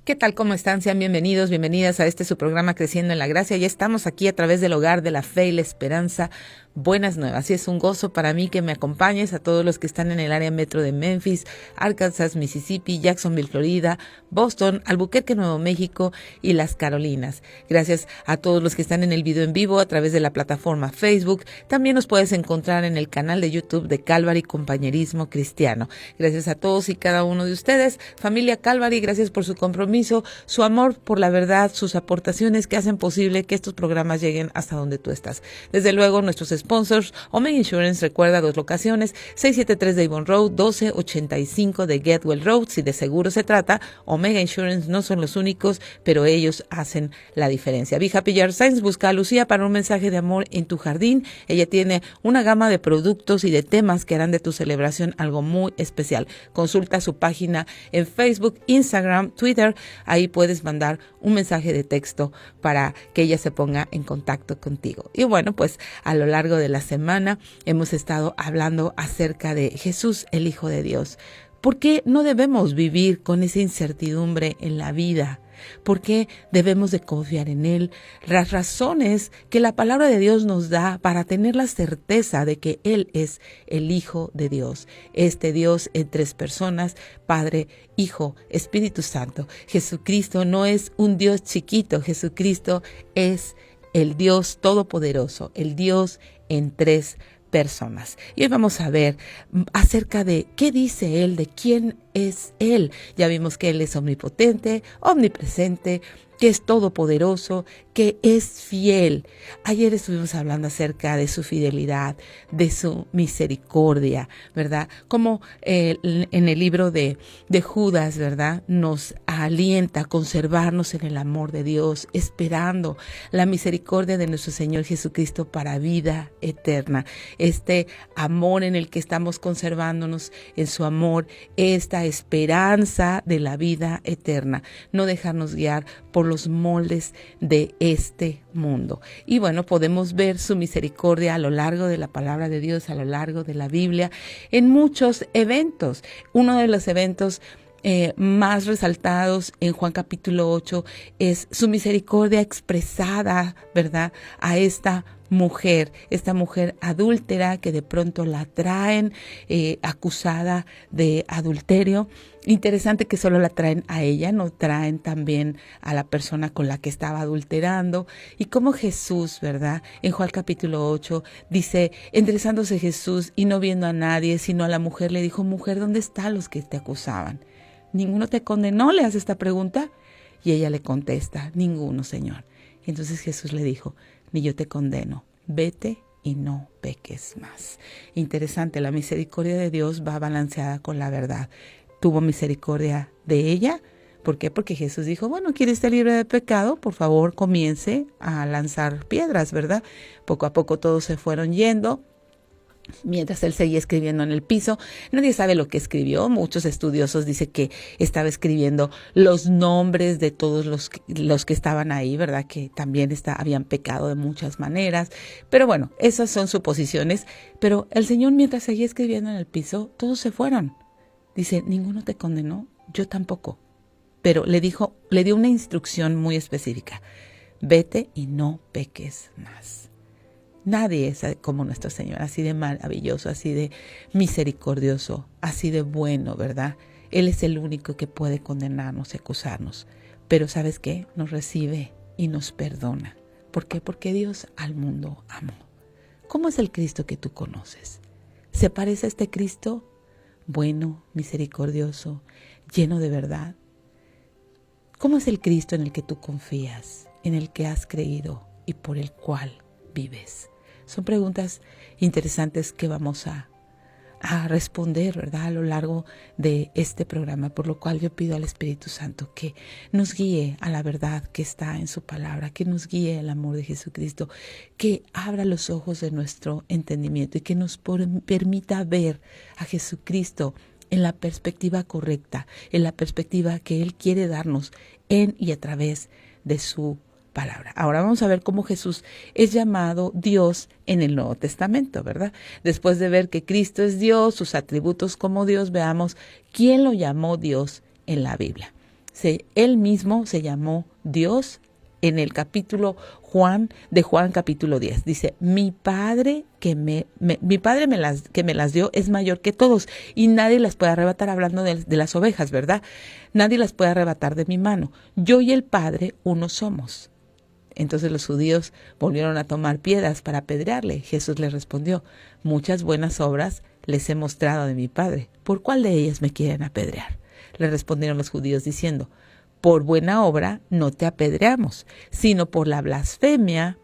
¿Qué tal? ¿Cómo están? Sean bienvenidos, bienvenidas a su programa Creciendo en la Gracia. Ya estamos aquí a través del hogar de la fe y la esperanza. Buenas nuevas. Y es un gozo para mí que me acompañes, a todos los que están en el área metro de Memphis, Arkansas, Mississippi, Jacksonville, Florida, Boston, Albuquerque, Nuevo México y las Carolinas. Gracias a todos los que están en el video en vivo a través de la plataforma Facebook. También nos puedes encontrar en el canal de YouTube de Calvary Compañerismo Cristiano. Gracias a todos y cada uno de ustedes. Familia Calvary, gracias por su compromiso, su amor por la verdad, sus aportaciones que hacen posible que estos programas lleguen hasta donde tú estás. Desde luego, nuestros sponsors, Omega Insurance, recuerda 2 locaciones, 673 Devon Road, 1285 de Getwell Road. Si de seguro se trata, Omega Insurance no son los únicos, pero ellos hacen la diferencia. Be Happy Yard Signs, busca a Lucía para un mensaje de amor en tu jardín. Ella tiene una gama de productos y de temas que harán de tu celebración algo muy especial. Consulta su página en Facebook, Instagram, Twitter. Ahí puedes mandar un mensaje de texto para que ella se ponga en contacto contigo. Y bueno, pues a lo largo de la semana hemos estado hablando acerca de Jesús, el Hijo de Dios. ¿Por qué no debemos vivir con esa incertidumbre en la vida? ¿Por qué debemos de confiar en Él? Las razones que la palabra de Dios nos da para tener la certeza de que Él es el Hijo de Dios. Este Dios en 3 personas, Padre, Hijo, Espíritu Santo. Jesucristo no es un Dios chiquito, Jesucristo es el Dios todopoderoso, el Dios en 3 personas. Y hoy vamos a ver acerca de qué dice Él, de quién es Él. Ya vimos que Él es omnipotente, omnipresente, que es todopoderoso, que es fiel. Ayer estuvimos hablando acerca de su fidelidad, de su misericordia, ¿verdad? Como en el libro de Judas, ¿verdad? Nos alienta a conservarnos en el amor de Dios, esperando la misericordia de nuestro Señor Jesucristo para vida eterna. Este amor en el que estamos conservándonos en su amor, esta esperanza de la vida eterna. No dejarnos guiar por los moldes de este mundo. Y bueno, podemos ver su misericordia a lo largo de la palabra de Dios, a lo largo de la Biblia, en muchos eventos. Uno de los eventos más resaltados en Juan capítulo 8 es su misericordia expresada, ¿verdad?, a esta mujer adúltera que de pronto la traen acusada de adulterio. Interesante que solo la traen a ella, no traen también a la persona con la que estaba adulterando. Y como Jesús, ¿verdad?, en Juan capítulo 8 dice, enderezándose Jesús y no viendo a nadie, sino a la mujer, le dijo, mujer, ¿dónde están los que te acusaban? ¿Ninguno te condenó? Le hace esta pregunta. Y ella le contesta, ninguno, Señor. Y entonces Jesús le dijo, ni yo te condeno, vete y no peques más. Interesante, la misericordia de Dios va balanceada con la verdad. Tuvo misericordia de ella. ¿Por qué? Porque Jesús dijo, bueno, ¿quieres estar libre de pecado? Por favor, comience a lanzar piedras, ¿verdad? Poco a poco todos se fueron yendo. Mientras él seguía escribiendo en el piso, nadie sabe lo que escribió. Muchos estudiosos dicen que estaba escribiendo los nombres de todos los que estaban ahí, ¿verdad? Que también habían pecado de muchas maneras. Pero bueno, esas son suposiciones. Pero el Señor, mientras seguía escribiendo en el piso, todos se fueron. Dice, ninguno te condenó, yo tampoco. Pero le dio una instrucción muy específica. Vete y no peques más. Nadie es como nuestro Señor, así de maravilloso, así de misericordioso, así de bueno, ¿verdad? Él es el único que puede condenarnos y acusarnos. Pero ¿sabes qué? Nos recibe y nos perdona. ¿Por qué? Porque Dios al mundo amó. ¿Cómo es el Cristo que tú conoces? ¿Se parece a este Cristo? Bueno, misericordioso, lleno de verdad. ¿Cómo es el Cristo en el que tú confías, en el que has creído y por el cual vives? Son preguntas interesantes que vamos a responder, ¿verdad?, a lo largo de este programa, por lo cual yo pido al Espíritu Santo que nos guíe a la verdad que está en su palabra, que nos guíe al amor de Jesucristo, que abra los ojos de nuestro entendimiento y que nos permita ver a Jesucristo en la perspectiva correcta, en la perspectiva que Él quiere darnos en y a través de su palabra. Ahora vamos a ver cómo Jesús es llamado Dios en el Nuevo Testamento, ¿verdad? Después de ver que Cristo es Dios, sus atributos como Dios, veamos quién lo llamó Dios en la Biblia. Él mismo se llamó Dios en el capítulo Juan capítulo 10. Dice, mi Padre que me las dio es mayor que todos y nadie las puede arrebatar, hablando de las ovejas, ¿verdad? Nadie las puede arrebatar de mi mano. Yo y el Padre uno somos. Entonces los judíos volvieron a tomar piedras para apedrearle. Jesús les respondió, muchas buenas obras les he mostrado de mi Padre. ¿Por cuál de ellas me quieren apedrear? Le respondieron los judíos diciendo, por buena obra no te apedreamos, sino por la blasfemia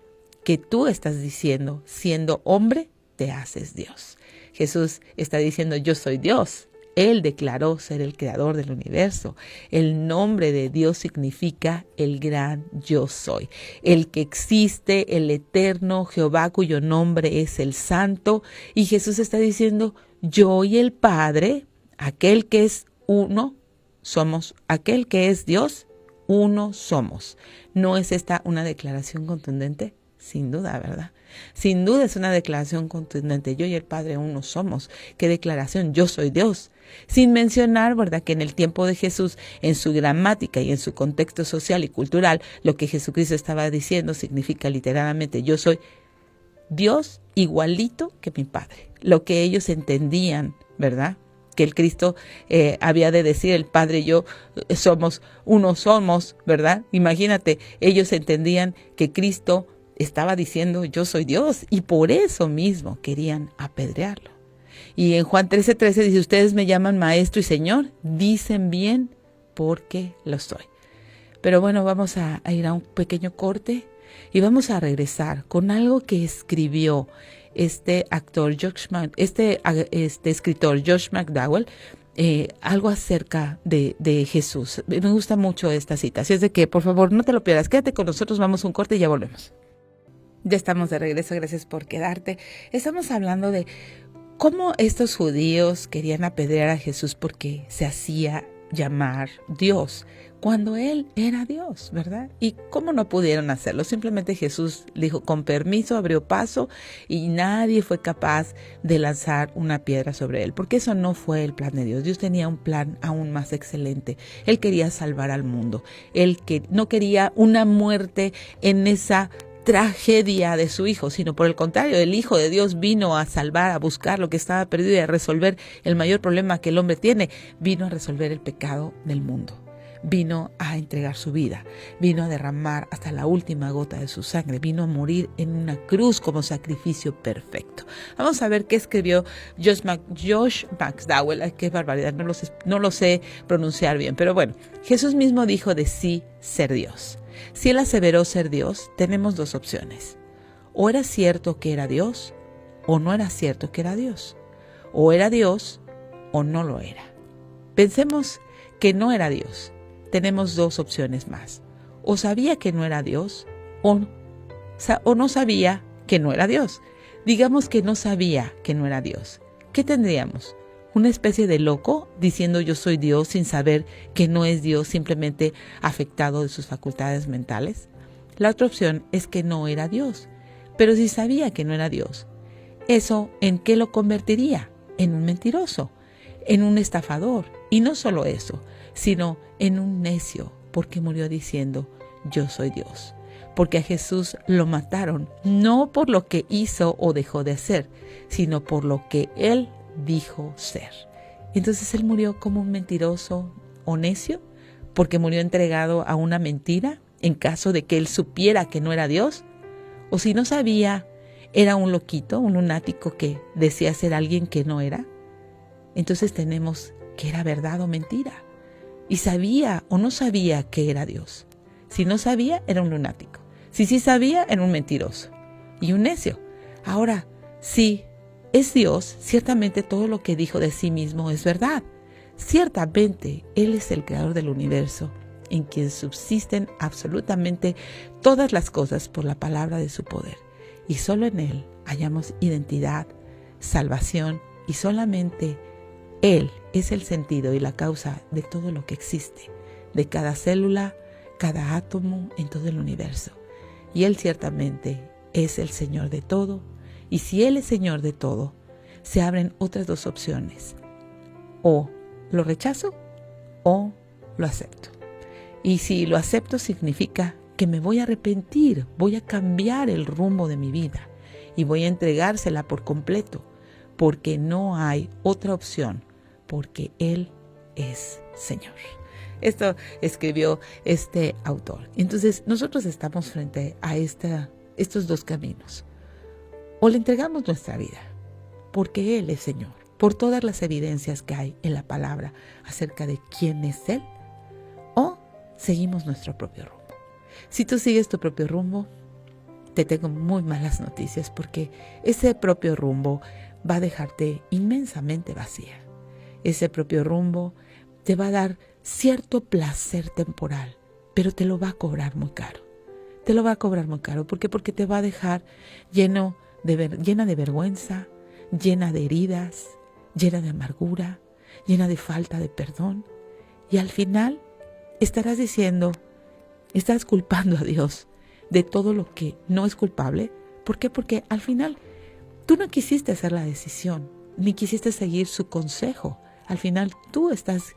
que tú estás diciendo, siendo hombre, te haces Dios. Jesús está diciendo, yo soy Dios. Él declaró ser el creador del universo. El nombre de Dios significa el gran yo soy. El que existe, el eterno Jehová, cuyo nombre es el santo. Y Jesús está diciendo, yo y el Padre, aquel que es uno, somos, aquel que es Dios, uno somos. ¿No es esta una declaración contundente? Sin duda, ¿verdad? Sin duda es una declaración contundente. Yo y el Padre uno somos. ¿Qué declaración? Yo soy Dios. Sin mencionar, ¿verdad?, que en el tiempo de Jesús, en su gramática y en su contexto social y cultural, lo que Jesucristo estaba diciendo significa literalmente, yo soy Dios igualito que mi Padre. Lo que ellos entendían, ¿verdad?, que el Cristo había de decir, el Padre y yo somos, uno somos, ¿verdad? Imagínate, ellos entendían que Cristo estaba diciendo, yo soy Dios, y por eso mismo querían apedrearlo. Y en Juan 13:13 dice, ustedes me llaman maestro y señor, dicen bien porque lo soy. Pero bueno, vamos a ir a un pequeño corte y vamos a regresar con algo que escribió este escritor Josh McDowell, algo acerca de Jesús. Me gusta mucho esta cita, así es de que por favor no te lo pierdas, quédate con nosotros, vamos a un corte y ya volvemos. Ya estamos de regreso, gracias por quedarte. Estamos hablando de cómo estos judíos querían apedrear a Jesús porque se hacía llamar Dios, cuando Él era Dios, ¿verdad? ¿Y cómo no pudieron hacerlo? Simplemente Jesús dijo, con permiso, abrió paso y nadie fue capaz de lanzar una piedra sobre Él, porque eso no fue el plan de Dios. Dios tenía un plan aún más excelente. Él quería salvar al mundo. Él no quería una muerte en esa tragedia de su hijo, sino por el contrario, el Hijo de Dios vino a salvar, a buscar lo que estaba perdido y a resolver el mayor problema que el hombre tiene. Vino a resolver el pecado del mundo. Vino a entregar su vida, vino a derramar hasta la última gota de su sangre, vino a morir en una cruz como sacrificio perfecto. Vamos a ver qué escribió Josh McDowell. Ay, qué barbaridad, no lo sé pronunciar bien, pero bueno, Jesús mismo dijo de sí ser Dios. Si Él aseveró ser Dios, tenemos dos opciones. O era cierto que era Dios, o no era cierto que era Dios. O era Dios, o no lo era. Pensemos que no era Dios. Tenemos dos opciones más. O sabía que no era Dios, o no sabía que no era Dios. Digamos que no sabía que no era Dios. ¿Qué tendríamos? ¿Una especie de loco diciendo yo soy Dios sin saber que no es Dios, simplemente afectado de sus facultades mentales? La otra opción es que no era Dios, pero si sabía que no era Dios, ¿eso en qué lo convertiría? En un mentiroso, en un estafador, y no solo eso, sino en un necio, porque murió diciendo yo soy Dios. Porque a Jesús lo mataron, no por lo que hizo o dejó de hacer, sino por lo que Él dijo ser. Entonces Él murió como un mentiroso o necio, porque murió entregado a una mentira en caso de que Él supiera que no era Dios. O si no sabía, era un loquito, un lunático que decía ser alguien que no era. Entonces tenemos que era verdad o mentira. Y sabía o no sabía que era Dios. Si no sabía, era un lunático. Si sí sabía, era un mentiroso y un necio. Ahora, sí, es Dios, ciertamente todo lo que dijo de sí mismo es verdad. Ciertamente, Él es el creador del universo, en quien subsisten absolutamente todas las cosas por la palabra de su poder. Y solo en Él hallamos identidad, salvación, y solamente Él es el sentido y la causa de todo lo que existe, de cada célula, cada átomo en todo el universo. Y Él ciertamente es el Señor de todo. Y si Él es Señor de todo, se abren otras dos opciones. O lo rechazo o lo acepto. Y si lo acepto significa que me voy a arrepentir, voy a cambiar el rumbo de mi vida y voy a entregársela por completo, porque no hay otra opción, porque Él es Señor. Esto escribió este autor. Entonces nosotros estamos frente a estos dos caminos. O le entregamos nuestra vida, porque Él es Señor, por todas las evidencias que hay en la palabra acerca de quién es Él, o seguimos nuestro propio rumbo. Si tú sigues tu propio rumbo, te tengo muy malas noticias, porque ese propio rumbo va a dejarte inmensamente vacía. Ese propio rumbo te va a dar cierto placer temporal, pero te lo va a cobrar muy caro. Te lo va a cobrar muy caro. ¿Por qué? Porque te va a dejar llena de vergüenza, llena de heridas, llena de amargura, llena de falta de perdón. Y al final estás culpando a Dios de todo lo que no es culpable. ¿Por qué? Porque al final tú no quisiste hacer la decisión, ni quisiste seguir su consejo. Al final tú estás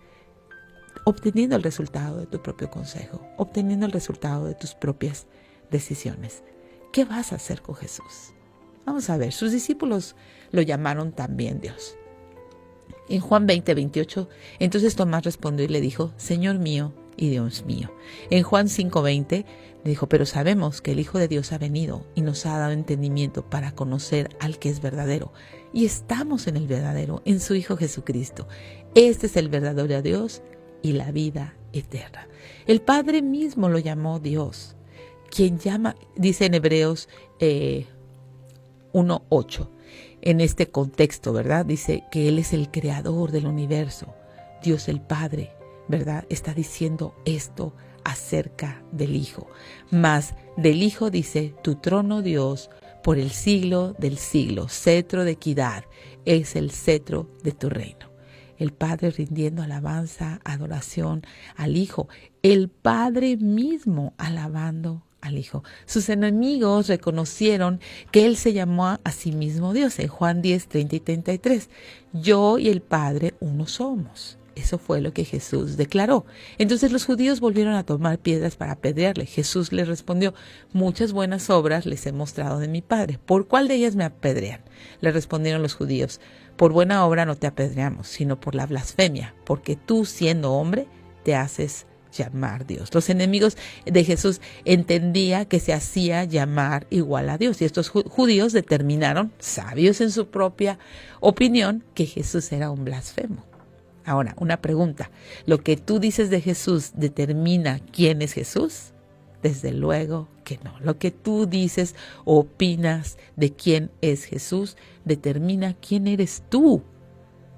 obteniendo el resultado de tu propio consejo, obteniendo el resultado de tus propias decisiones. ¿Qué vas a hacer con Jesús? Vamos a ver, sus discípulos lo llamaron también Dios. En Juan 20:28, entonces Tomás respondió y le dijo, Señor mío y Dios mío. En Juan 5:20 le dijo, pero sabemos que el Hijo de Dios ha venido y nos ha dado entendimiento para conocer al que es verdadero. Y estamos en el verdadero, en su Hijo Jesucristo. Este es el verdadero Dios y la vida eterna. El Padre mismo lo llamó Dios. Quien llama, dice en Hebreos 1:8, en este contexto, ¿verdad? Dice que Él es el creador del universo, Dios el Padre, ¿verdad? Está diciendo esto acerca del Hijo. Mas del Hijo dice, tu trono, Dios, por el siglo del siglo, cetro de equidad, es el cetro de tu reino. El Padre rindiendo alabanza, adoración al Hijo. El Padre mismo alabando al Hijo. Sus enemigos reconocieron que Él se llamó a sí mismo Dios. En Juan 10:30 y 33. Yo y el Padre uno somos. Eso fue lo que Jesús declaró. Entonces los judíos volvieron a tomar piedras para apedrearle. Jesús les respondió, muchas buenas obras les he mostrado de mi Padre. ¿Por cuál de ellas me apedrean? Le respondieron los judíos, por buena obra no te apedreamos, sino por la blasfemia, porque tú, siendo hombre, te haces llamar Dios. Los enemigos de Jesús entendían que se hacía llamar igual a Dios. Y estos judíos determinaron, sabios en su propia opinión, que Jesús era un blasfemo. Ahora, una pregunta. ¿Lo que tú dices de Jesús determina quién es Jesús? Desde luego que no. Lo que tú dices o opinas de quién es Jesús determina quién eres tú.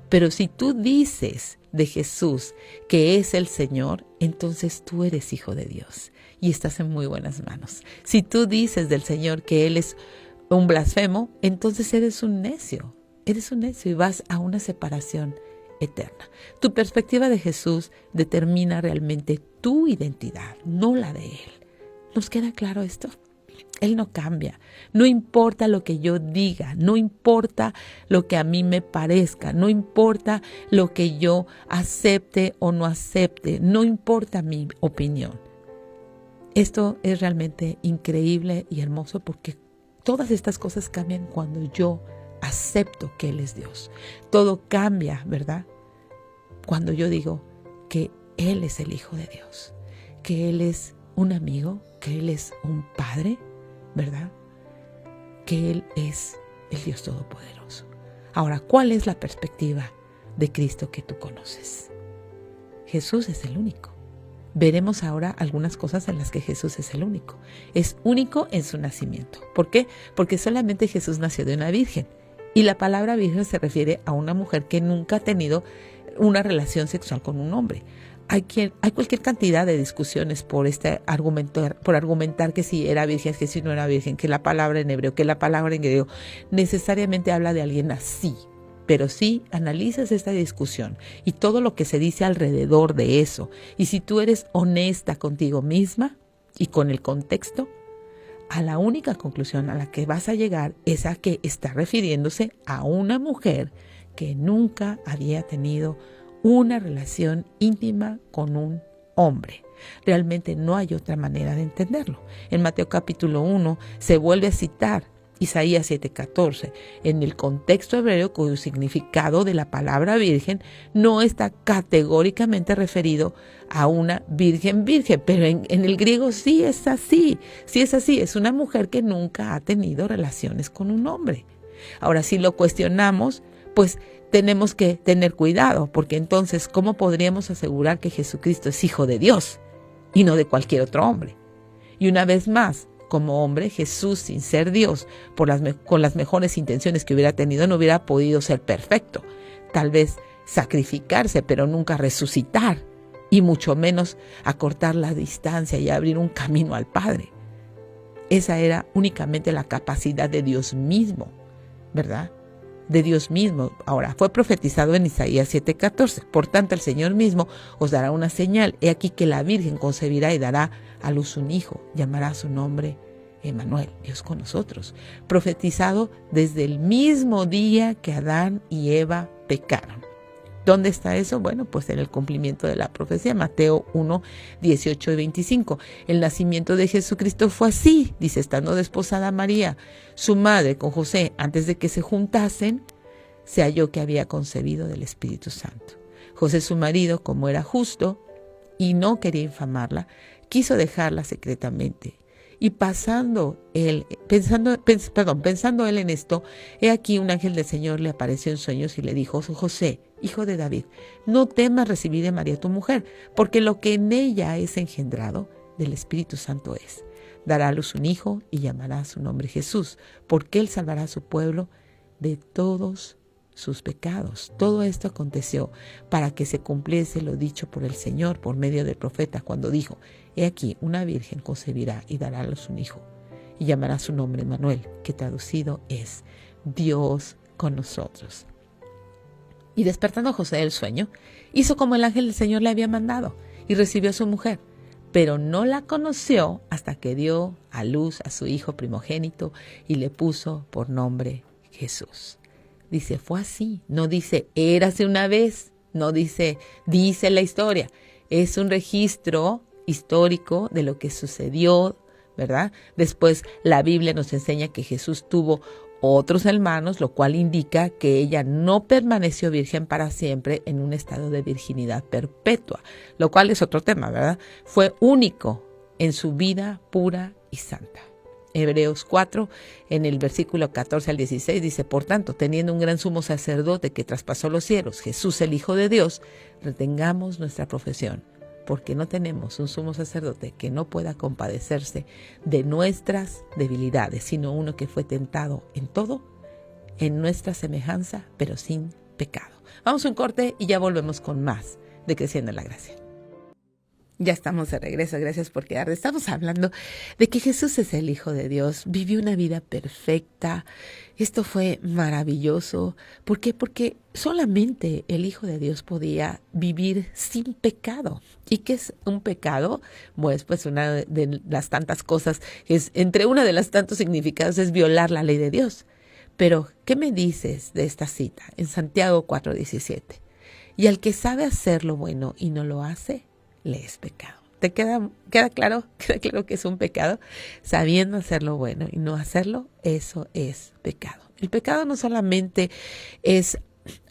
Pero si tú dices de Jesús que es el Señor, entonces tú eres hijo de Dios y estás en muy buenas manos. Si tú dices del Señor que Él es un blasfemo, entonces eres un necio y vas a una separación eterna. Tu perspectiva de Jesús determina realmente tu identidad, no la de Él. ¿Nos queda claro esto? Él no cambia. No importa lo que yo diga, no importa lo que a mí me parezca, no importa lo que yo acepte o no acepte, no importa mi opinión. Esto es realmente increíble y hermoso porque todas estas cosas cambian cuando yo acepto que Él es Dios. Todo cambia, ¿verdad? Cuando yo digo que Él es el Hijo de Dios, que Él es un amigo, que Él es un Padre, ¿verdad? Que Él es el Dios Todopoderoso. Ahora, ¿cuál es la perspectiva de Cristo que tú conoces? Jesús es el único. Veremos ahora algunas cosas en las que Jesús es el único. Es único en su nacimiento. ¿Por qué? Porque solamente Jesús nació de una virgen. Y la palabra virgen se refiere a una mujer que nunca ha tenido una relación sexual con un hombre. Hay cualquier cantidad de discusiones por argumentar que si era virgen, que si no era virgen, que la palabra en hebreo, que la palabra en griego necesariamente habla de alguien así. Pero si analizas esta discusión y todo lo que se dice alrededor de eso, y si tú eres honesta contigo misma y con el contexto, a la única conclusión a la que vas a llegar es a que está refiriéndose a una mujer que nunca había tenido una relación íntima con un hombre. Realmente no hay otra manera de entenderlo. En Mateo capítulo 1 se vuelve a citar Isaías 7:14. En el contexto hebreo, cuyo significado de la palabra virgen no está categóricamente referido a una virgen, pero en el griego sí es así. Sí es así, es una mujer que nunca ha tenido relaciones con un hombre. Ahora, si lo cuestionamos, pues tenemos que tener cuidado, porque entonces, ¿cómo podríamos asegurar que Jesucristo es hijo de Dios y no de cualquier otro hombre? Y una vez más, como hombre, Jesús, sin ser Dios, con las mejores intenciones que hubiera tenido, no hubiera podido ser perfecto. Tal vez sacrificarse, pero nunca resucitar, y mucho menos acortar la distancia y abrir un camino al Padre. Esa era únicamente la capacidad de Dios mismo, ¿verdad? De Dios mismo. Ahora, fue profetizado en Isaías 7:14. Por tanto, el Señor mismo os dará una señal. He aquí que la Virgen concebirá y dará a luz un hijo. Llamará su nombre Emmanuel, Dios con nosotros. Profetizado desde el mismo día que Adán y Eva pecaron. ¿Dónde está eso? Bueno, pues en el cumplimiento de la profecía, Mateo 1, 18 y 25. El nacimiento de Jesucristo fue así, dice, estando desposada María, su madre con José, antes de que se juntasen, se halló que había concebido del Espíritu Santo. José, su marido, como era justo y no quería infamarla, quiso dejarla secretamente. Y pensando él en esto, he aquí un ángel del Señor le apareció en sueños y le dijo: José, hijo de David, no temas recibir a María tu mujer, porque lo que en ella es engendrado del Espíritu Santo es. Dará a luz un hijo y llamará su nombre Jesús, porque él salvará a su pueblo de todos sus pecados. Todo esto aconteció para que se cumpliese lo dicho por el Señor por medio del profeta cuando dijo: He aquí, una virgen concebirá y dará a luz un hijo, y llamará su nombre Emmanuel, que traducido es Dios con nosotros. Y despertando José del sueño, hizo como el ángel del Señor le había mandado, y recibió a su mujer, pero no la conoció hasta que dio a luz a su hijo primogénito y le puso por nombre Jesús. Dice, fue así, no dice, érase una vez, no dice la historia, es un registro histórico de lo que sucedió, ¿verdad? Después la Biblia nos enseña que Jesús tuvo otros hermanos, lo cual indica que ella no permaneció virgen para siempre en un estado de virginidad perpetua, lo cual es otro tema, ¿verdad? Fue único en su vida pura y santa. Hebreos 4, en el versículo 14 al 16, dice, por tanto, teniendo un gran sumo sacerdote que traspasó los cielos, Jesús el Hijo de Dios, retengamos nuestra profesión, porque no tenemos un sumo sacerdote que no pueda compadecerse de nuestras debilidades, sino uno que fue tentado en todo, en nuestra semejanza, pero sin pecado. Vamos a un corte y ya volvemos con más de Creciendo en la Gracia. Ya estamos de regreso, gracias por quedar. Estamos hablando de que Jesús es el Hijo de Dios, vivió una vida perfecta. Esto fue maravilloso. ¿Por qué? Porque solamente el Hijo de Dios podía vivir sin pecado. ¿Y qué es un pecado? Pues una de las tantas cosas, entre una de las tantos significados es violar la ley de Dios. Pero, ¿qué me dices de esta cita? En Santiago 4:17. Y al que sabe hacer lo bueno y no lo hace, le es pecado. ¿Te queda claro? ¿Queda claro que es un pecado? Sabiendo hacer lo bueno y no hacerlo, eso es pecado. El pecado no solamente es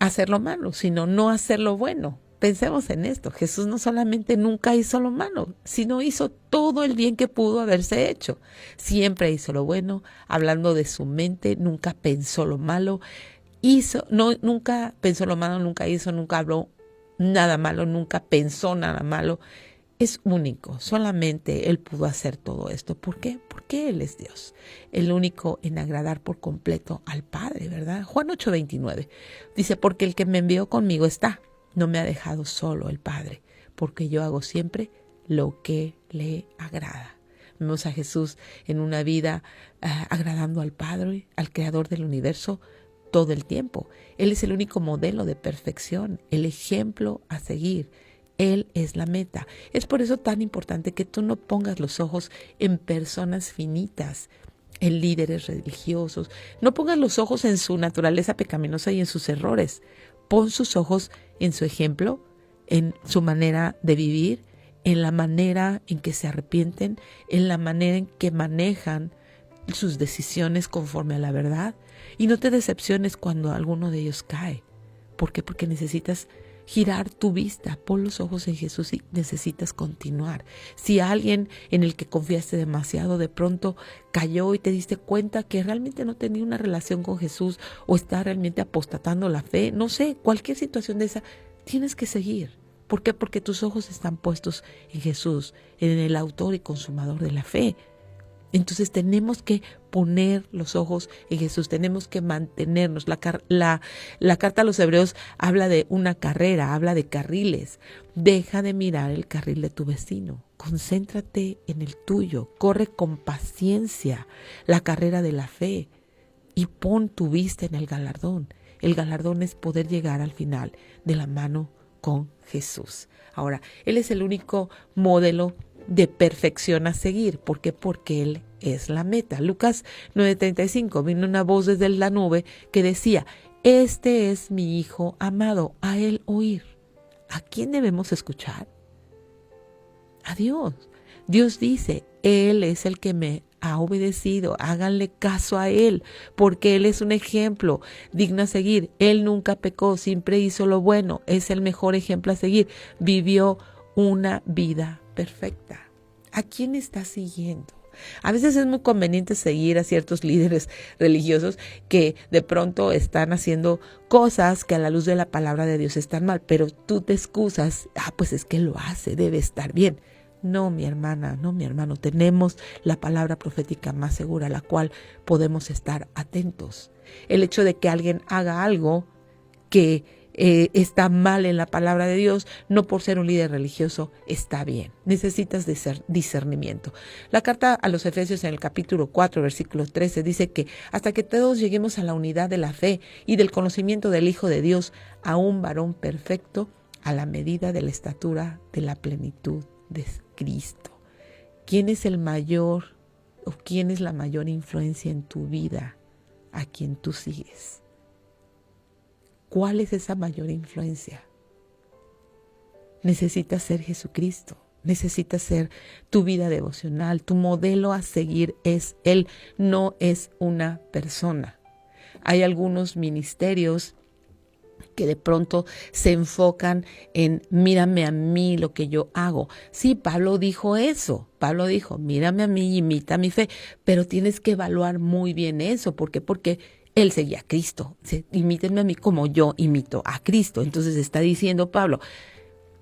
hacer lo malo, sino no hacer lo bueno. Pensemos en esto. Jesús no solamente nunca hizo lo malo, sino hizo todo el bien que pudo haberse hecho. Siempre hizo lo bueno, hablando de su mente, nunca pensó lo malo. Nunca pensó lo malo, nunca hizo, nunca habló nada malo, nunca pensó nada malo. Es único, solamente Él pudo hacer todo esto. ¿Por qué? Porque Él es Dios, el único en agradar por completo al Padre, ¿verdad? Juan 8:29 dice, porque el que me envió conmigo está, no me ha dejado solo el Padre, porque yo hago siempre lo que le agrada. Vemos a Jesús en una vida agradando al Padre, al Creador del universo, todo el tiempo. Él es el único modelo de perfección, el ejemplo a seguir. Él es la meta. Es por eso tan importante que tú no pongas los ojos en personas finitas, en líderes religiosos. No pongas los ojos en su naturaleza pecaminosa y en sus errores. Pon sus ojos en su ejemplo, en su manera de vivir, en la manera en que se arrepienten, en la manera en que manejan sus decisiones conforme a la verdad. Y no te decepciones cuando alguno de ellos cae. ¿Por qué? Porque necesitas girar tu vista, pon los ojos en Jesús y necesitas continuar. Si alguien en el que confiaste demasiado de pronto cayó y te diste cuenta que realmente no tenía una relación con Jesús o está realmente apostatando la fe, no sé, cualquier situación de esa, tienes que seguir. ¿Por qué? Porque tus ojos están puestos en Jesús, en el autor y consumador de la fe. Entonces tenemos que poner los ojos en Jesús, tenemos que mantenernos. La carta a los Hebreos habla de una carrera, habla de carriles. Deja de mirar el carril de tu vecino, concéntrate en el tuyo, corre con paciencia la carrera de la fe y pon tu vista en el galardón. El galardón es poder llegar al final de la mano con Jesús. Ahora, Él es el único modelo de perfección a seguir. ¿Por qué? Porque Él es la meta. Lucas 9:35, vino una voz desde la nube que decía, este es mi Hijo amado, a Él oír. ¿A quién debemos escuchar? A Dios. Dios dice, Él es el que me ha obedecido, háganle caso a Él, porque Él es un ejemplo digno a seguir. Él nunca pecó, siempre hizo lo bueno, es el mejor ejemplo a seguir. Vivió una vida perfecta. ¿A quién estás siguiendo? A veces es muy conveniente seguir a ciertos líderes religiosos que de pronto están haciendo cosas que a la luz de la palabra de Dios están mal, pero tú te excusas, pues es que lo hace, debe estar bien. No, mi hermana, no, mi hermano, tenemos la palabra profética más segura, a la cual podemos estar atentos. El hecho de que alguien haga algo que está mal en la palabra de Dios, no por ser un líder religioso está bien. Necesitas discernimiento. La carta a los Efesios en el capítulo 4, versículo 13 dice que hasta que todos lleguemos a la unidad de la fe y del conocimiento del Hijo de Dios, a un varón perfecto, a la medida de la estatura de la plenitud de Cristo. ¿Quién es el mayor o quién es la mayor influencia en tu vida a quien tú sigues? ¿Cuál es esa mayor influencia? Necesitas ser Jesucristo, necesitas ser tu vida devocional, tu modelo a seguir es Él, no es una persona. Hay algunos ministerios que de pronto se enfocan en mírame a mí lo que yo hago. Sí, Pablo dijo eso. Pablo dijo, mírame a mí y imita mi fe, pero tienes que evaluar muy bien eso. ¿Por qué? Porque él seguía a Cristo. Imítenme a mí como yo imito a Cristo. Entonces está diciendo Pablo,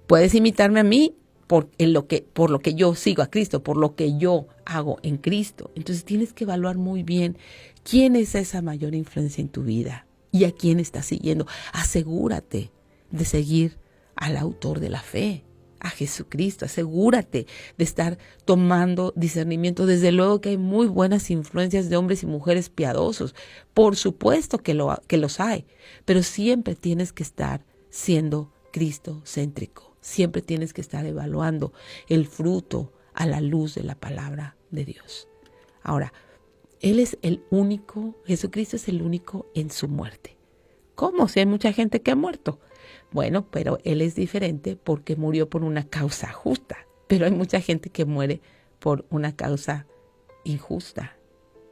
puedes imitarme a mí por lo que yo sigo a Cristo, por lo que yo hago en Cristo. Entonces tienes que evaluar muy bien quién es esa mayor influencia en tu vida y a quién estás siguiendo. Asegúrate de seguir al autor de la fe, a Jesucristo. Asegúrate de estar tomando discernimiento. Desde luego que hay muy buenas influencias de hombres y mujeres piadosos. Por supuesto que los hay, pero siempre tienes que estar siendo cristocéntrico. Siempre tienes que estar evaluando el fruto a la luz de la palabra de Dios. Ahora, Él es el único, Jesucristo es el único en su muerte. ¿Cómo? Si hay mucha gente que ha muerto. Bueno, pero Él es diferente porque murió por una causa justa. Pero hay mucha gente que muere por una causa injusta,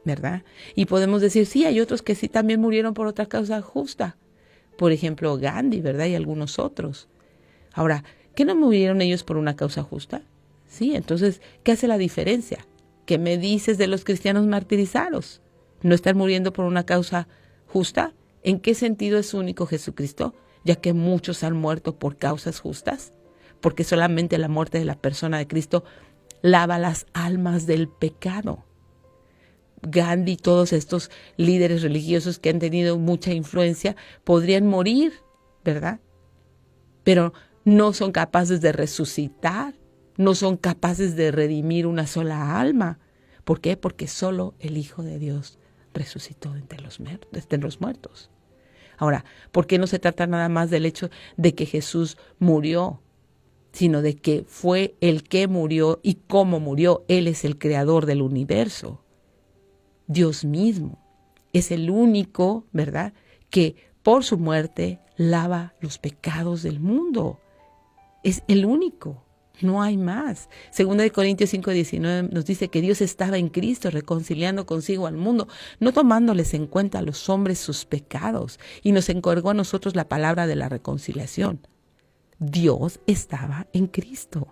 ¿verdad? Y podemos decir, sí, hay otros que sí también murieron por otra causa justa. Por ejemplo, Gandhi, ¿verdad? Y algunos otros. Ahora, ¿qué no murieron ellos por una causa justa? Sí, entonces, ¿qué hace la diferencia? ¿Qué me dices de los cristianos martirizados? ¿No están muriendo por una causa justa? ¿En qué sentido es único Jesucristo? Ya que muchos han muerto por causas justas, porque solamente la muerte de la persona de Cristo lava las almas del pecado. Gandhi y todos estos líderes religiosos que han tenido mucha influencia podrían morir, ¿verdad? Pero no son capaces de resucitar, no son capaces de redimir una sola alma. ¿Por qué? Porque solo el Hijo de Dios resucitó entre los muertos. Ahora, ¿por qué no se trata nada más del hecho de que Jesús murió, sino de que fue el que murió y cómo murió? Él es el creador del universo. Dios mismo es el único, ¿verdad?, que por su muerte lava los pecados del mundo. Es el único. No hay más. Segunda de Corintios 5:19 nos dice que Dios estaba en Cristo reconciliando consigo al mundo, no tomándoles en cuenta a los hombres sus pecados, y nos encargó a nosotros la palabra de la reconciliación. Dios estaba en Cristo,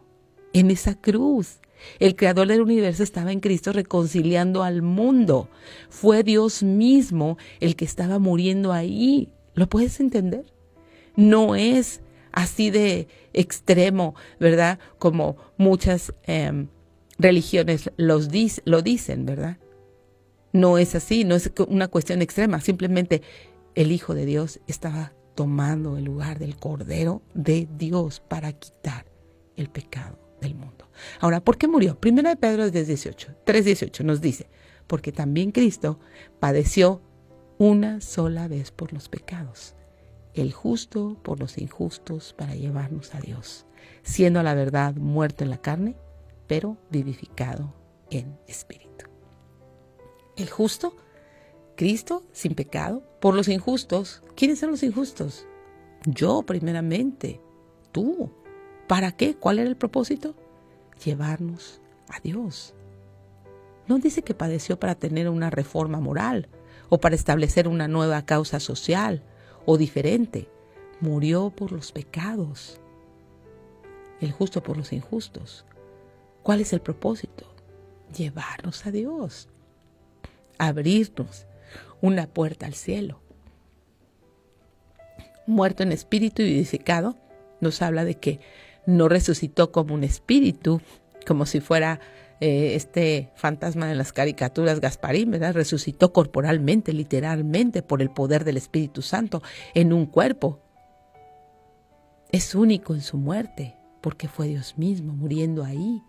en esa cruz. El creador del universo estaba en Cristo reconciliando al mundo. Fue Dios mismo el que estaba muriendo ahí. ¿Lo puedes entender? No es así de extremo, ¿verdad? Como muchas religiones lo dicen, ¿verdad? No es así, no es una cuestión extrema. Simplemente el Hijo de Dios estaba tomando el lugar del Cordero de Dios para quitar el pecado del mundo. Ahora, ¿por qué murió? Primera de Pedro 3:18 nos dice, porque también Cristo padeció una sola vez por los pecados, el justo por los injustos, para llevarnos a Dios, siendo a la verdad muerto en la carne, pero vivificado en espíritu. El justo, Cristo, sin pecado, por los injustos. ¿Quiénes son los injustos? Yo, primeramente. Tú. ¿Para qué? ¿Cuál era el propósito? Llevarnos a Dios. No dice que padeció para tener una reforma moral o para establecer una nueva causa social o diferente. Murió por los pecados. El justo por los injustos. ¿Cuál es el propósito? Llevarnos a Dios. Abrirnos una puerta al cielo. Muerto en espíritu y vivificado, nos habla de que no resucitó como un espíritu, como si fuera este fantasma de las caricaturas Gasparín, ¿verdad? Resucitó corporalmente, literalmente, por el poder del Espíritu Santo, en un cuerpo. Es único en su muerte, porque fue Dios mismo muriendo ahí.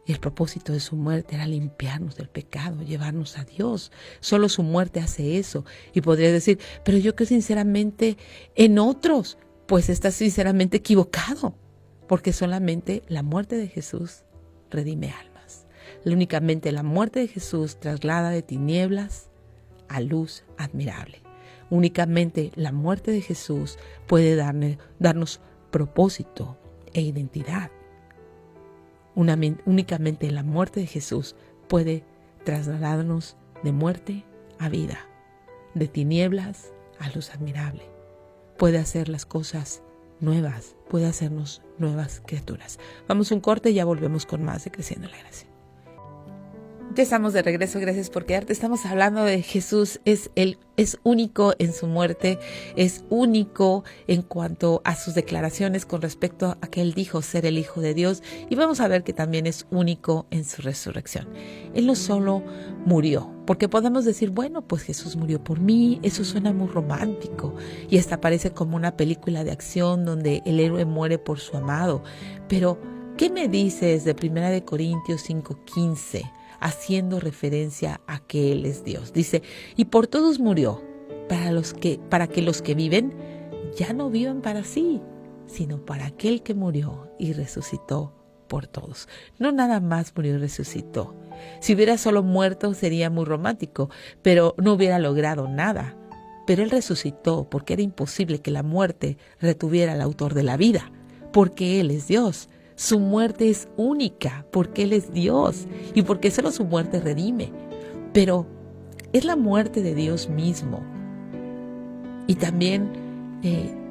Y el propósito de su muerte era limpiarnos del pecado, llevarnos a Dios. Solo su muerte hace eso. Y podrías decir, pero yo creo sinceramente en otros. Pues estás sinceramente equivocado, porque solamente la muerte de Jesús redime almas. Únicamente la muerte de Jesús traslada de tinieblas a luz admirable. Únicamente la muerte de Jesús puede darnos propósito e identidad. Únicamente la muerte de Jesús puede trasladarnos de muerte a vida, de tinieblas a luz admirable. Puede hacer las cosas nuevas, puede hacernos nuevas criaturas. Vamos a un corte y ya volvemos con más de Creciendo en la Gracia. Ya estamos de regreso, gracias por quedarte. Estamos hablando de Jesús, es único en su muerte, es único en cuanto a sus declaraciones con respecto a que Él dijo ser el Hijo de Dios, y vamos a ver que también es único en su resurrección. Él no solo murió, porque podemos decir, bueno, pues Jesús murió por mí, eso suena muy romántico, y hasta parece como una película de acción donde el héroe muere por su amado. Pero, ¿qué me dices de 1 Corintios 5:15? Haciendo referencia a que Él es Dios. Dice, y por todos murió, para que los que viven ya no vivan para sí, sino para aquel que murió y resucitó por todos. No nada más murió y resucitó. Si hubiera solo muerto sería muy romántico, pero no hubiera logrado nada. Pero Él resucitó porque era imposible que la muerte retuviera al autor de la vida, porque Él es Dios. Su muerte es única porque Él es Dios y porque solo su muerte redime. Pero es la muerte de Dios mismo. Y también,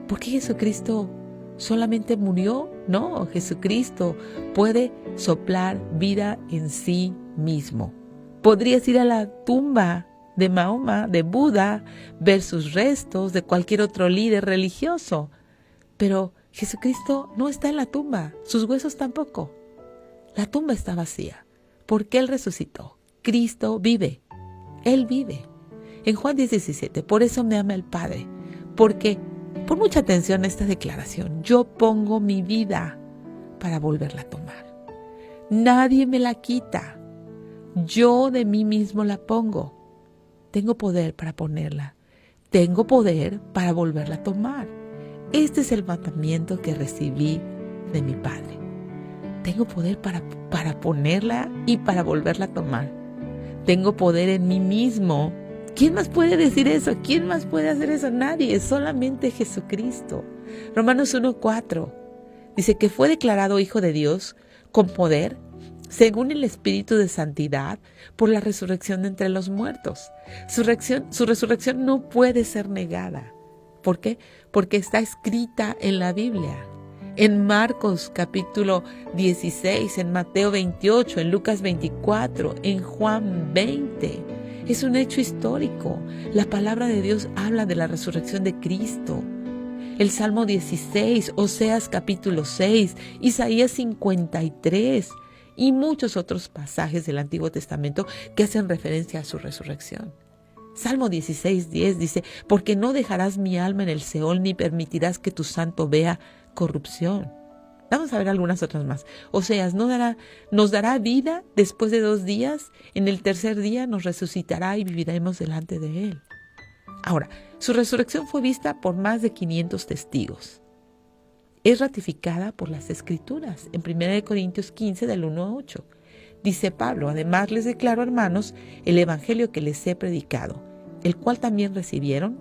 ¿por qué Jesucristo solamente murió? No, Jesucristo puede soplar vida en sí mismo. Podrías ir a la tumba de Mahoma, de Buda, ver sus restos, de cualquier otro líder religioso. Pero Jesucristo no está en la tumba, sus huesos tampoco. La tumba está vacía, porque Él resucitó. Cristo vive, Él vive. En Juan 10:17, por eso me ama el Padre, porque, pon mucha atención a esta declaración, yo pongo mi vida para volverla a tomar. Nadie me la quita, yo de mí mismo la pongo. Tengo poder para ponerla, tengo poder para volverla a tomar. Este es el mandamiento que recibí de mi Padre. Tengo poder para ponerla y para volverla a tomar. Tengo poder en mí mismo. ¿Quién más puede decir eso? ¿Quién más puede hacer eso? Nadie, solamente Jesucristo. Romanos 1:4 Dice que fue declarado Hijo de Dios con poder, según el Espíritu de Santidad, por la resurrección de entre los muertos. Su resurrección no puede ser negada. ¿Por qué? Porque está escrita en la Biblia. En Marcos capítulo 16, en Mateo 28, en Lucas 24, en Juan 20. Es un hecho histórico. La palabra de Dios habla de la resurrección de Cristo. El Salmo 16, Oseas capítulo 6, Isaías 53 y muchos otros pasajes del Antiguo Testamento que hacen referencia a su resurrección. Salmo 16:10 dice, porque no dejarás mi alma en el Seol ni permitirás que tu santo vea corrupción. Vamos a ver algunas otras más. Oseas, nos dará vida después de 2 días, en el tercer día nos resucitará y viviremos delante de él. Ahora, su resurrección fue vista por más de 500 testigos. Es ratificada por las Escrituras en 1 Corintios 15 del 1 a 8. Dice Pablo, además les declaro, hermanos, el evangelio que les he predicado, el cual también recibieron,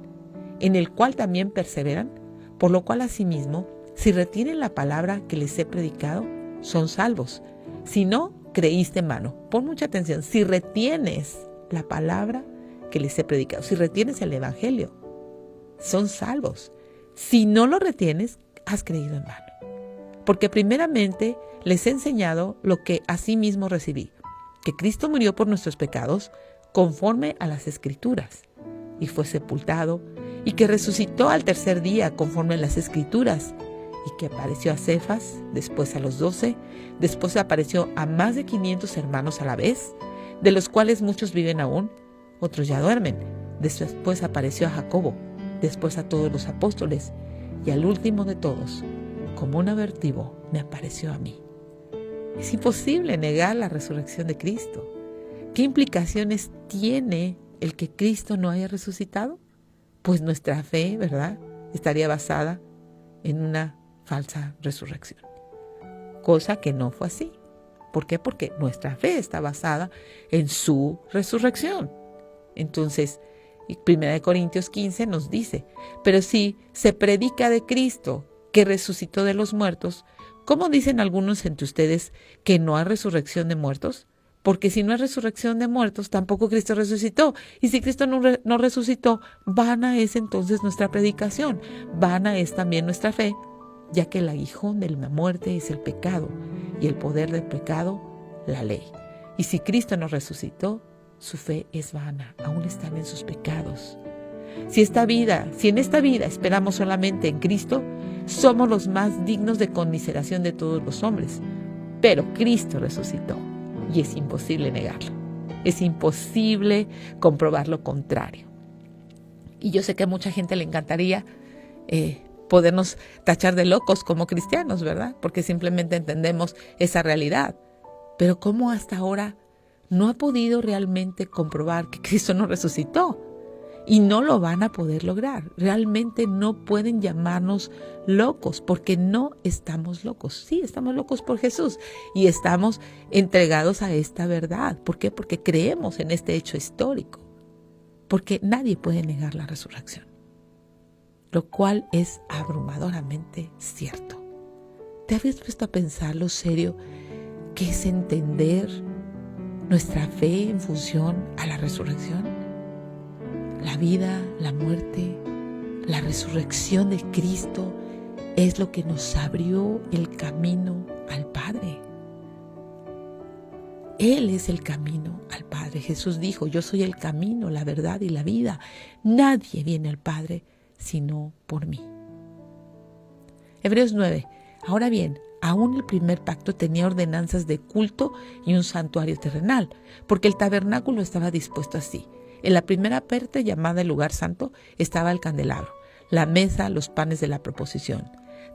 en el cual también perseveran, por lo cual asimismo, si retienen la palabra que les he predicado, son salvos. Si no, creíste en vano. Pon mucha atención, si retienes la palabra que les he predicado, si retienes el evangelio, son salvos. Si no lo retienes, has creído en vano. Porque primeramente les he enseñado lo que asimismo recibí, que Cristo murió por nuestros pecados conforme a las Escrituras, y fue sepultado, y que resucitó al tercer día conforme a las Escrituras, y que apareció a Cefas, después a los 12, después apareció a más de 500 hermanos a la vez, de los cuales muchos viven aún, otros ya duermen. Después apareció a Jacobo, después a todos los apóstoles, y al último de todos, como un avertido, me apareció a mí. Es imposible negar la resurrección de Cristo. ¿Qué implicaciones tiene el que Cristo no haya resucitado? Pues nuestra fe, ¿verdad?, estaría basada en una falsa resurrección. Cosa que no fue así. ¿Por qué? Porque nuestra fe está basada en su resurrección. Entonces, 1 Corintios 15 nos dice, pero si se predica de Cristo que resucitó de los muertos, ¿cómo dicen algunos entre ustedes que no hay resurrección de muertos? Porque si no hay resurrección de muertos, tampoco Cristo resucitó. Y si Cristo no resucitó, vana es entonces nuestra predicación, vana es también nuestra fe, ya que el aguijón de la muerte es el pecado y el poder del pecado, la ley. Y si Cristo no resucitó, su fe es vana, aún están en sus pecados. Si en esta vida esperamos solamente en Cristo, somos los más dignos de conmiseración de todos los hombres. Pero Cristo resucitó y es imposible negarlo. Es imposible comprobar lo contrario. Y yo sé que a mucha gente le encantaría podernos tachar de locos como cristianos, ¿verdad? Porque simplemente entendemos esa realidad. Pero ¿cómo hasta ahora no ha podido realmente comprobar que Cristo no resucitó? Y no lo van a poder lograr. Realmente no pueden llamarnos locos porque no estamos locos. Sí, estamos locos por Jesús y estamos entregados a esta verdad. ¿Por qué? Porque creemos en este hecho histórico. Porque nadie puede negar la resurrección, lo cual es abrumadoramente cierto. ¿Te habías puesto a pensar lo serio que es entender nuestra fe en función a la resurrección? La vida, la muerte, la resurrección de Cristo es lo que nos abrió el camino al Padre. Él es el camino al Padre. Jesús dijo, yo soy el camino, la verdad y la vida. Nadie viene al Padre sino por mí. Hebreos 9. Ahora bien, aún el primer pacto tenía ordenanzas de culto y un santuario terrenal, porque el tabernáculo estaba dispuesto así. En la primera parte, llamada el lugar santo, estaba el candelabro, la mesa, los panes de la proposición.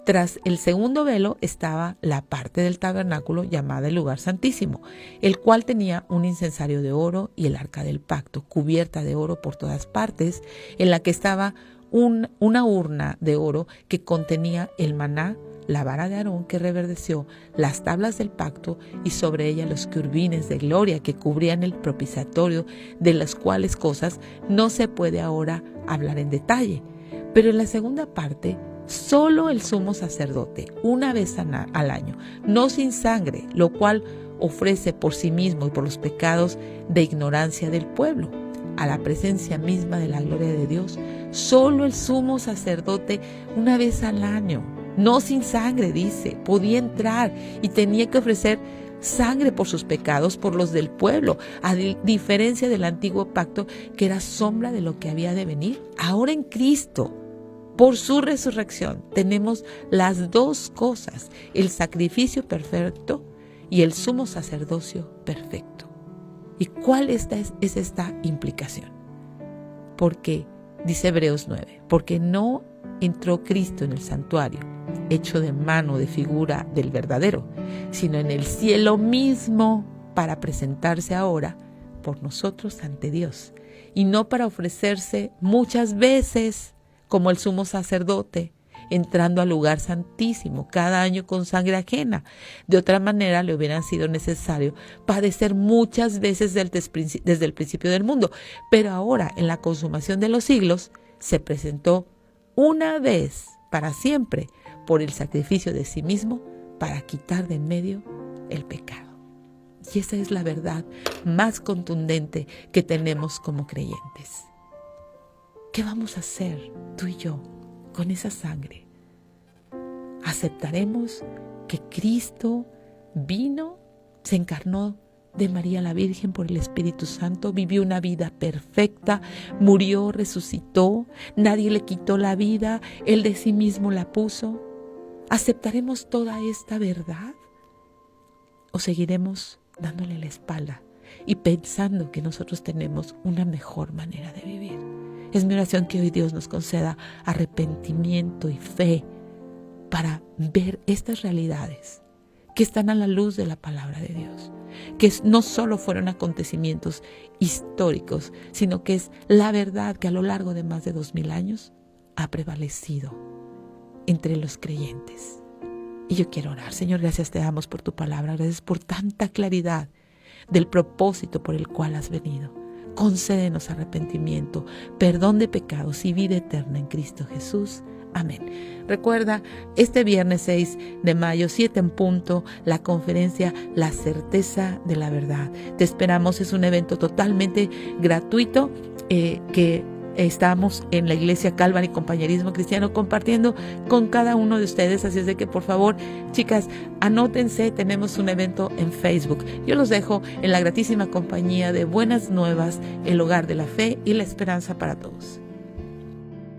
Tras el segundo velo estaba la parte del tabernáculo llamada el lugar santísimo, el cual tenía un incensario de oro y el arca del pacto, cubierta de oro por todas partes, en la que estaba una urna de oro que contenía el maná, la vara de Aarón que reverdeció, las tablas del pacto y sobre ella los querubines de gloria que cubrían el propiciatorio, de las cuales cosas no se puede ahora hablar en detalle. Pero en la segunda parte, solo el sumo sacerdote, una vez al año, no sin sangre, lo cual ofrece por sí mismo y por los pecados de ignorancia del pueblo, a la presencia misma de la gloria de Dios. Solo el sumo sacerdote una vez al año, no sin sangre, dice, podía entrar y tenía que ofrecer sangre por sus pecados, por los del pueblo, a diferencia del antiguo pacto que era sombra de lo que había de venir. Ahora en Cristo, por su resurrección, tenemos las dos cosas, el sacrificio perfecto y el sumo sacerdocio perfecto. ¿Y cuál es esta implicación? Porque, dice Hebreos 9, porque no entró Cristo en el santuario, hecho de mano, de figura del verdadero, sino en el cielo mismo, para presentarse ahora por nosotros ante Dios, y no para ofrecerse muchas veces como el sumo sacerdote, entrando al lugar santísimo cada año con sangre ajena. De otra manera le hubiera sido necesario padecer muchas veces desde el principio del mundo, pero ahora en la consumación de los siglos se presentó una vez para siempre por el sacrificio de sí mismo para quitar de en medio el pecado. Y esa es la verdad más contundente que tenemos como creyentes. ¿Qué vamos a hacer tú y yo con esa sangre? ¿Aceptaremos que Cristo vino, se encarnó de María la Virgen por el Espíritu Santo, vivió una vida perfecta, murió, resucitó, nadie le quitó la vida, Él de sí mismo la puso? ¿Aceptaremos toda esta verdad? ¿O seguiremos dándole la espalda y pensando que nosotros tenemos una mejor manera de vivir? Es mi oración que hoy Dios nos conceda arrepentimiento y fe para ver estas realidades que están a la luz de la palabra de Dios, que no solo fueron acontecimientos históricos, sino que es la verdad que a lo largo de más de 2000 años ha prevalecido entre los creyentes. Y yo quiero orar. Señor, gracias te damos por tu palabra, gracias por tanta claridad del propósito por el cual has venido. Concédenos arrepentimiento, perdón de pecados y vida eterna en Cristo Jesús. Amén. Recuerda, este viernes 6 de mayo, 7 en punto, la conferencia La Certeza de la Verdad. Te esperamos, es un evento totalmente gratuito que estamos en la Iglesia Calvary Compañerismo Cristiano compartiendo con cada uno de ustedes. Así es de que, por favor, chicas, anótense, tenemos un evento en Facebook. Yo los dejo en la gratísima compañía de Buenas Nuevas, el hogar de la fe y la esperanza para todos.